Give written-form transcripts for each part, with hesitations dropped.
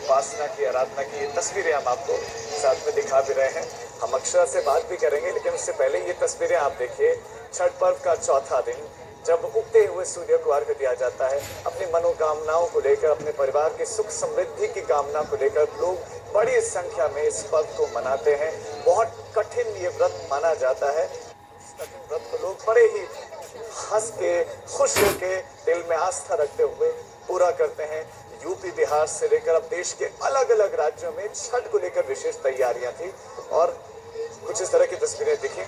उपासना की, आराधना की तस्वीरें हम आपको साथ में दिखा भी रहे हैं। हम अक्षरा से बात भी करेंगे, लेकिन उससे पहले ये तस्वीरें आप देखिए। छठ पर्व का चौथा दिन, जब उगते हुए सूर्य को अर्घ्य दिया जाता है, अपनी मनोकामनाओं को लेकर, अपने परिवार की सुख समृद्धि की कामना को लेकर लोग बड़ी संख्या में इस पर्व को मनाते हैं। बहुत कठिन ये व्रत माना जाता है। इस कठिन व्रत को लोग बड़े ही हंस के, खुश होके, दिल में आस्था रखते हुए पूरा करते हैं। यूपी, बिहार से लेकर अब देश के अलग अलग राज्यों में छठ को लेकर विशेष तैयारियां थी और कुछ इस तरह की तस्वीरें दिखी।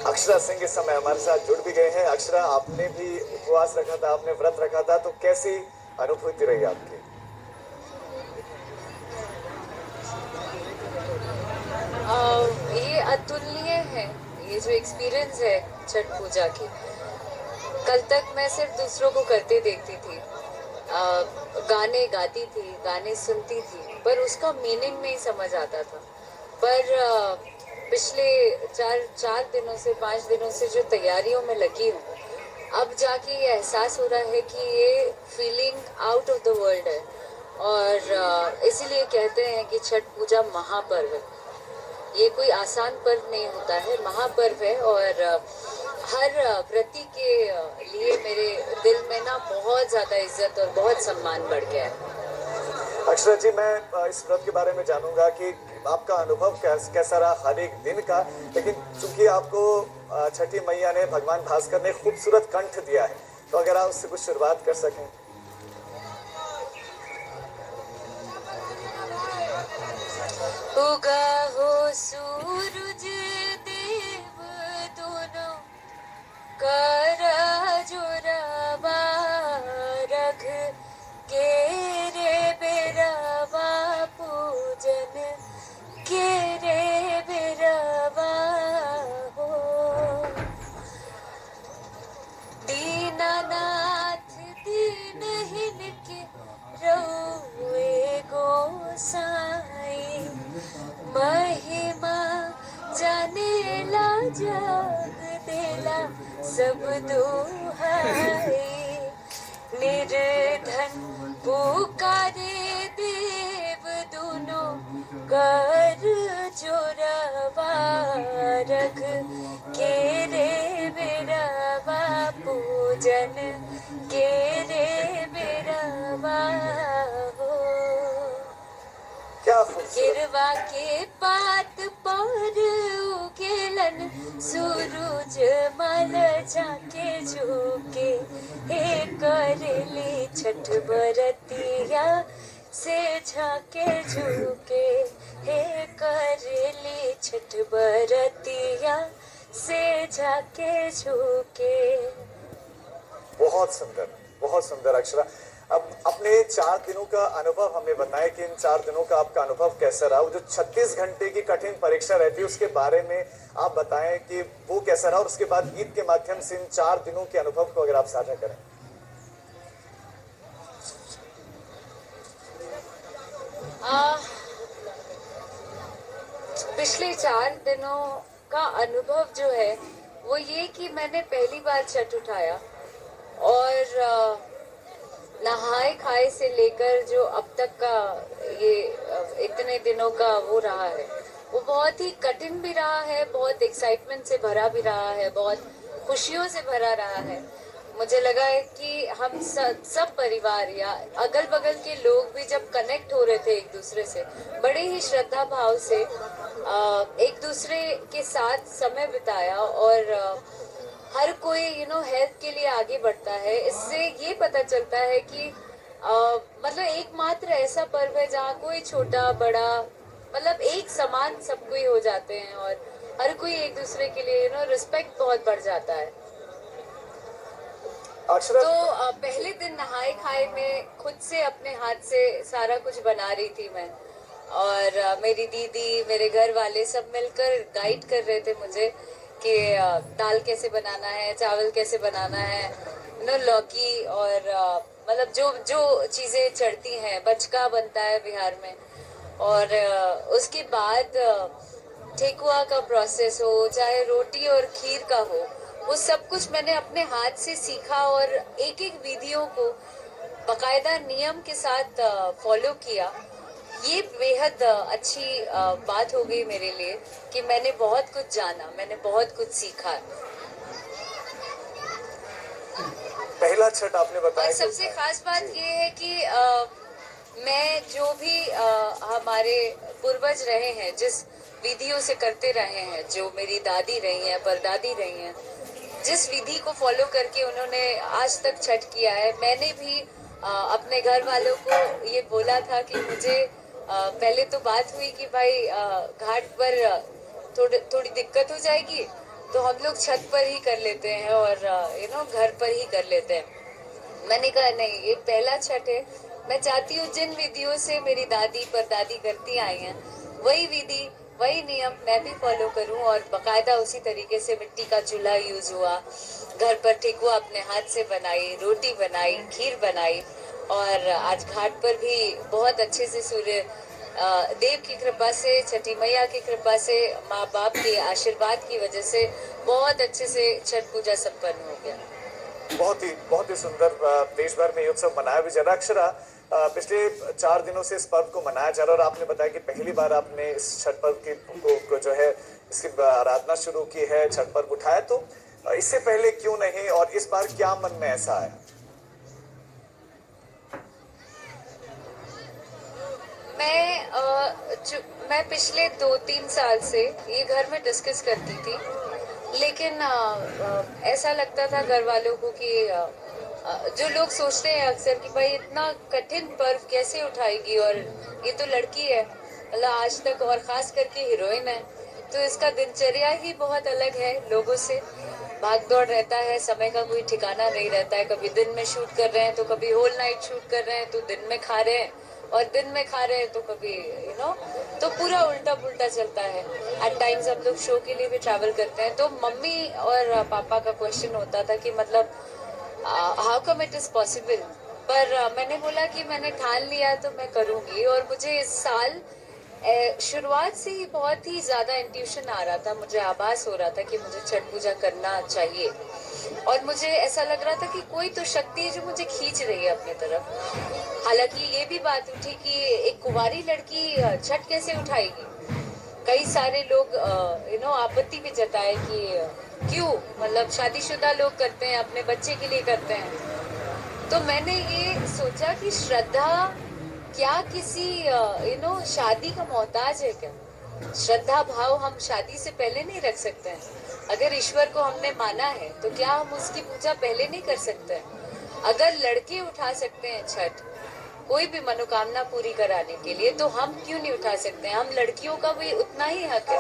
अक्षरा सिंह इस समय हमारे साथ जुड़ भी गए हैं। अक्षरा, आपने भी उपवास रखा था, आपने व्रत रखा था, तो कैसी अनुभूति रही आपकी? ये अतुलनीय है, ये जो एक्सपीरियंस है छठ पूजा की। कल तक मैं सिर्फ दूसरों को करते देखती थी, गाने गाती थी, गाने सुनती थी, पर उसका मीनिंग नहीं समझ आता था। पर पिछले चार दिनों से, 5 दिनों से जो तैयारियों में लगी हूँ, अब जाके ये एहसास हो रहा है कि ये feeling out of the world है। और इसीलिए कहते हैं कि छठ पूजा महापर्व है। ये कोई आसान पर्व नहीं होता है, महापर्व है। और हर व्रती के लिए मेरे दिल में ना बहुत ज्यादा इज्जत और बहुत सम्मान बढ़ गया है। अक्षरा जी, मैं इस व्रत के बारे में जानूंगा कि आपका अनुभव कैसा रहा हर एक दिन का, लेकिन चूंकि आपको छठी मैया ने, भगवान भास्कर ने खूबसूरत कंठ दिया है, तो अगर आप उससे कुछ शुरुआत कर सकें। उगा हो सूरज देव दोनों करा जुराबा, रख के रे बेराबा पूजन के रे बेराबा हो। दीनानाथ दीनहीन के रहुए गोसाई, महिमा जाने ला जग देला सब दुहाई। निर्धन पुकारे देव दोनों कर जोराबा, रख के रे बेराबा पूजन के रे बेराबा हो। गिरवा के पात पर उगेलन सूरज मल जाके झुके, हे कर ली छठ बरतिया से झाके झुके, हे कर ली छठ बरतिया से झाके झुके। बहुत सुंदर, बहुत सुंदर अक्षरा। अब अपने 4 दिनों का अनुभव हमें बताएं कि इन 4 दिनों का आपका अनुभव कैसा रहा। वो जो 36 घंटे की कठिन परीक्षा रहती है, उसके बारे में आप बताएं कि वो कैसा रहा, और उसके बाद गीत के माध्यम से इन 4 दिनों के अनुभव को अगर आप साझा करें। पिछले 4 दिनों का अनुभव जो है वो ये कि मैंने पहली बार छठ उठाया, और नहाए खाए से लेकर जो अब तक का ये इतने दिनों का वो रहा है, वो बहुत ही कठिन भी रहा है, बहुत एक्साइटमेंट से भरा भी रहा है, बहुत खुशियों से भरा रहा है। मुझे लगा है कि हम सब परिवार या अगल बगल के लोग भी जब कनेक्ट हो रहे थे एक दूसरे से, बड़े ही श्रद्धा भाव से एक दूसरे के साथ समय बिताया, और हर कोई हेल्थ के लिए आगे बढ़ता है। इससे ये पता चलता है कि मतलब एकमात्र ऐसा पर्व है जहाँ कोई छोटा बड़ा मतलब एक समान सब कोई हो जाते हैं, और हर कोई एक दूसरे के लिए रिस्पेक्ट बहुत बढ़ जाता है। तो पहले दिन नहाए खाए में खुद से अपने हाथ से सारा कुछ बना रही थी मैं, और मेरी दीदी, मेरे घर वाले सब मिलकर गाइड कर रहे थे मुझे कि दाल कैसे बनाना है, चावल कैसे बनाना है, लौकी, और मतलब जो जो चीज़ें चढ़ती हैं, बचका बनता है बिहार में, और उसके बाद ठेकुआ का प्रोसेस हो, चाहे रोटी और खीर का हो, वो सब कुछ मैंने अपने हाथ से सीखा, और एक एक विधियों को बकायदा नियम के साथ फॉलो किया। ये बेहद अच्छी बात हो गई मेरे लिए कि मैंने बहुत कुछ जाना, मैंने बहुत कुछ सीखा। पहला छठ आपने और बताया सबसे खास बात जी। ये है कि मैं जो भी हमारे पूर्वज रहे हैं, जिस विधियों से करते रहे हैं, जो मेरी दादी रही हैं, परदादी रही हैं, जिस विधि को फॉलो करके उन्होंने आज तक छठ किया है, मैंने भी अपने घर वालों को ये बोला था कि मुझे पहले तो बात हुई कि भाई घाट पर थोड़ी दिक्कत हो जाएगी, तो हम लोग छत पर ही कर लेते हैं और घर पर ही कर लेते हैं। मैंने कहा नहीं, ये पहला छठ है, मैं चाहती हूँ जिन विधियों से मेरी दादी परदादी करती आई हैं, वही विधि वही नियम मैं भी फॉलो करूं और बकायदा उसी तरीके से मिट्टी का चूल्हा यूज हुआ, घर पर ठेकुआ अपने हाथ से बनाई, रोटी बनाई, खीर बनाई और आज घाट पर भी बहुत अच्छे से सूर्य देव की कृपा से, छठी मैया की कृपा से, माँ बाप के आशीर्वाद की वजह से बहुत अच्छे से छठ पूजा संपन्न हो गया। बहुत ही सुंदर। देश भर में ये उत्सव मनाया भी जा रहा है। अक्षरा, पिछले 4 दिनों से इस पर्व को मनाया जा रहा है और आपने बताया कि पहली बार आपने इस छठ पर्व को जो है इसकी आराधना शुरू की है, छठ पर्व उठाया, तो इससे पहले क्यों नहीं और इस बार क्या मन में ऐसा है? मैं पिछले 2-3 साल से ये घर में डिस्कस करती थी, लेकिन ऐसा लगता था घर वालों को कि जो लोग सोचते हैं अक्सर कि भाई इतना कठिन पर्व कैसे उठाएगी, और ये तो लड़की है, मतलब आज तक, और खास करके हीरोइन है, तो इसका दिनचर्या ही बहुत अलग है लोगों से। भाग दौड़ रहता है, समय का कोई ठिकाना नहीं रहता है, कभी दिन में शूट कर रहे हैं तो कभी होल नाइट शूट कर रहे हैं, तो दिन में खा रहे हैं, और दिन में खा रहे हैं तो कभी तो पूरा उल्टा पुल्टा चलता है। एट टाइम्स हम लोग शो के लिए भी ट्रैवल करते हैं, तो मम्मी और पापा का क्वेश्चन होता था कि मतलब how come it is possible, पर मैंने बोला कि मैंने ठान लिया तो मैं करूंगी। और मुझे इस साल शुरुआत से ही बहुत ही ज्यादा इंट्यूशन आ रहा था, मुझे आभास हो रहा था कि मुझे छठ पूजा करना चाहिए, और मुझे ऐसा लग रहा था कि कोई तो शक्ति है जो मुझे खींच रही है अपनी तरफ। हालांकि ये भी बात उठी कि एक कुंवारी लड़की छठ कैसे उठाएगी। कई सारे लोग आपत्ति भी जताए कि क्यों, मतलब शादीशुदा लोग करते हैं, अपने बच्चे के लिए करते हैं। तो मैंने ये सोचा कि श्रद्धा क्या किसी शादी का मोहताज है क्या? श्रद्धा भाव हम शादी से पहले नहीं रख सकते हैं? अगर ईश्वर को हमने माना है तो क्या हम उसकी पूजा पहले नहीं कर सकते हैं? अगर लड़के उठा सकते हैं छठ कोई भी मनोकामना पूरी कराने के लिए, तो हम क्यों नहीं उठा सकते हैं? हम लड़कियों का भी उतना ही हक है।